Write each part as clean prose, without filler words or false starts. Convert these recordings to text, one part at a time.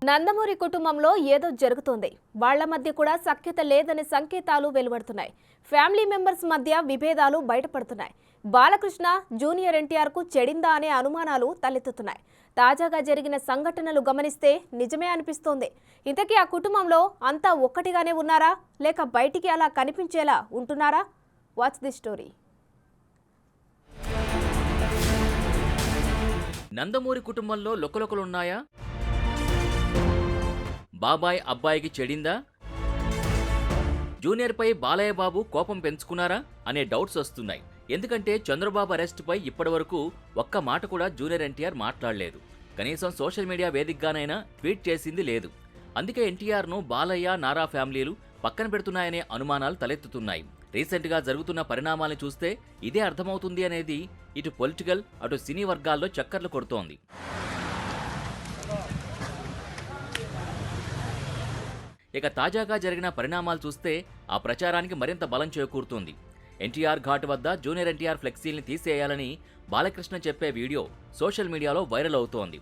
నందమూరి కుటుంబంలో ఏదో జరుగుతోంది. వాళ్ల మధ్య కూడా సఖ్యత లేదనే సంకేతాలు వెలువడుతున్నాయి. ఫ్యామిలీ మెంబర్స్ మధ్య విభేదాలు బయటపడుతున్నాయి. బాలకృష్ణ జూనియర్ ఎన్టీఆర్ కు చెడిందా అనే అనుమానాలు తలెత్తుతున్నాయి. తాజాగా జరిగిన సంఘటనలు గమనిస్తే నిజమే అనిపిస్తోంది. ఇంతకీ ఆ కుటుంబంలో అంతా ఒక్కటిగానే ఉన్నారా, లేక బయటికి అలా కనిపించేలా ఉంటున్నారా? Watch the story. నందమూరి కుటుంబంలో లొకలొకలున్నాయా? బాబాయ్ అబ్బాయికి చెడిందా? జూనియర్పై బాలయ్య బాబు కోపం పెంచుకున్నారా అనే డౌట్స్ వస్తున్నాయి. ఎందుకంటే చంద్రబాబు అరెస్టుపై ఇప్పటివరకు ఒక్క మాట కూడా జూనియర్ ఎన్టీఆర్ మాట్లాడలేదు. కనీసం సోషల్ మీడియా వేదికగానైనా ట్వీట్ చేసింది లేదు. అందుకే ఎన్టీఆర్ను బాలయ్య, నారా ఫ్యామిలీలు పక్కన పెడుతున్నాయనే అనుమానాలు తలెత్తుతున్నాయి. రీసెంట్గా జరుగుతున్న పరిణామాలను చూస్తే ఇదే అర్థమవుతుంది అనేది ఇటు పొలిటికల్, అటు సినీ వర్గాల్లో చక్కర్లు కొడుతోంది. ఇక తాజాగా జరిగిన పరిణామాలు చూస్తే ఆ ప్రచారానికి మరింత బలం చేకూరుతుంది. ఎన్టీఆర్ ఘాట్ వద్ద జూనియర్ ఎన్టీఆర్ ఫ్లెక్సీల్ని తీసేయాలని బాలకృష్ణ చెప్పే వీడియో సోషల్ మీడియాలో వైరల్ అవుతోంది.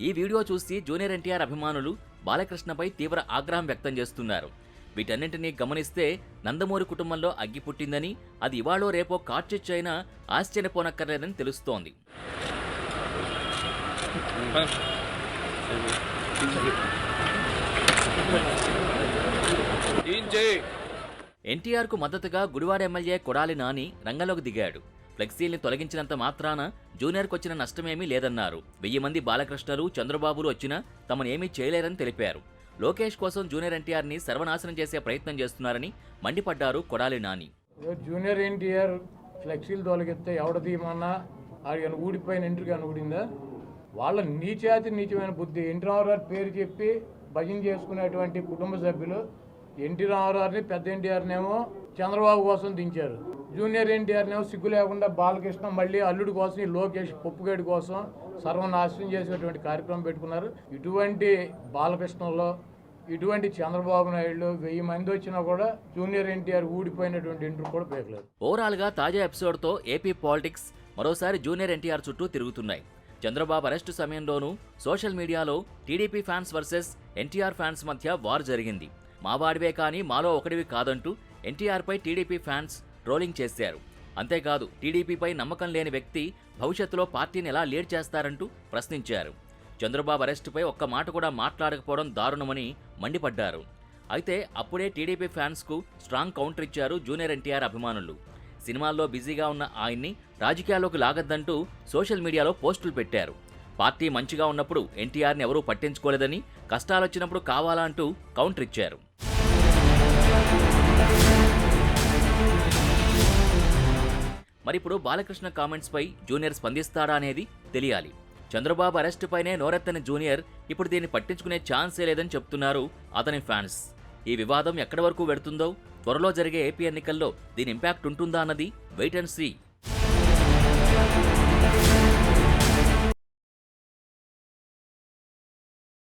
ఈ వీడియో చూసి జూనియర్ ఎన్టీఆర్ అభిమానులు బాలకృష్ణపై తీవ్ర ఆగ్రహం వ్యక్తం చేస్తున్నారు. వీటన్నింటినీ గమనిస్తే నందమూరి కుటుంబంలో అగ్గి పుట్టిందని, అది ఇవాళో రేపో కార్చిచ్చు అయినా ఆశ్చర్యపోనక్కర్లేదని తెలుస్తోంది. ఎన్టీఆర్ కు మద్దతుగా గుడివాడ ఎమ్మెల్యే కొడాలి నాని రంగంలోకి దిగాడు. ఫ్లెక్సీల్ని తొలగించినంత మాత్రాన జూనియర్కు వచ్చిన నష్టమేమీ లేదన్నారు. 1000 మంది బాలకృష్ణలు, చంద్రబాబులు వచ్చినా తమను ఏమీ చేయలేరని తెలిపారు. లోకేష్ కోసం జూనియర్ ఎన్టీఆర్ని సర్వనాశనం చేసే ప్రయత్నం చేస్తున్నారని మండిపడ్డారు కొడాలి నాని. జూనియర్ ఎన్టీఆర్ ఫ్లెక్సీలు తొలగిస్తే ఎవడదీమన్నా ఆయన ఊడిపోయిన ఇంటికి అని ఊడిందా? వాళ్ళ నీచమైన బుద్ధి. ఎన్టీ రామారావు పేరు చెప్పి భజన చేసుకునేటువంటి కుటుంబ సభ్యులు ఎన్టీ రామారావుని, పెద్ద ఎన్టీఆర్నేమో చంద్రబాబు కోసం దించారు. జూనియర్ ఎన్టీఆర్నేమో సిగ్గు లేకుండా బాలకృష్ణ మళ్ళీ అల్లుడి కోసం, ఈ లోకేష్ పప్పుగేడి కోసం సర్వనాశనం చేసేటువంటి కార్యక్రమం పెట్టుకున్నారు. ఇటువంటి బాలకృష్ణలో, ఇటువంటి చంద్రబాబు నాయుడు 1000 మంది వచ్చినా కూడా జూనియర్ ఎన్టీఆర్ ఊడిపోయినటువంటి ఇంటర్ కూడా పేర్లేదు. ఓవరాల్ గా తాజా ఎపిసోడ్తో ఏపీ పాలిటిక్స్ మరోసారి జూనియర్ ఎన్టీఆర్ చుట్టూ తిరుగుతున్నాయి. చంద్రబాబు అరెస్టు సమయంలోనూ సోషల్ మీడియాలో TDP fans versus NTR fans మధ్య వార్ జరిగింది. మావాడివే కానీ మాలో ఒకటివి కాదంటూ ఎన్టీఆర్పై టీడీపీ ఫ్యాన్స్ ట్రోలింగ్ చేశారు. అంతేకాదు, టీడీపీపై నమ్మకం లేని వ్యక్తి భవిష్యత్తులో పార్టీని ఎలా లీడ్ చేస్తారంటూ ప్రశ్నించారు. చంద్రబాబు అరెస్టుపై ఒక్క మాట కూడా మాట్లాడకపోవడం దారుణమని మండిపడ్డారు. అయితే అప్పుడే టీడీపీ ఫ్యాన్స్కు స్ట్రాంగ్ కౌంటర్ ఇచ్చారు జూనియర్ ఎన్టీఆర్ అభిమానులు. సినిమాల్లో బిజీగా ఉన్న ఆయన్ని రాజకీయాల్లోకి లాగద్దంటూ సోషల్ మీడియాలో పోస్టులు పెట్టారు. పార్టీ మంచిగా ఉన్నప్పుడు ఎన్టీఆర్ని ఎవరూ పట్టించుకోలేదని, కష్టాలొచ్చినప్పుడు కావాలా అంటూ కౌంటర్ ఇచ్చారు. మరిప్పుడు బాలకృష్ణ కామెంట్స్పై జూనియర్ స్పందిస్తాడా అనేది తెలియాలి. చంద్రబాబు అరెస్టుపైనే నోరెత్తని జూనియర్ ఇప్పుడు దీన్ని పట్టించుకునే ఛాన్సే లేదని చెప్తున్నారు అతని ఫ్యాన్స్. ఈ వివాదం ఎక్కడి వరకు వెడుతుందో, త్వరలో జరిగే ఏపీ ఎన్నికల్లో దీని ఇంపాక్ట్ ఉంటుందా అన్నది వెయిట్ అండ్ సీ.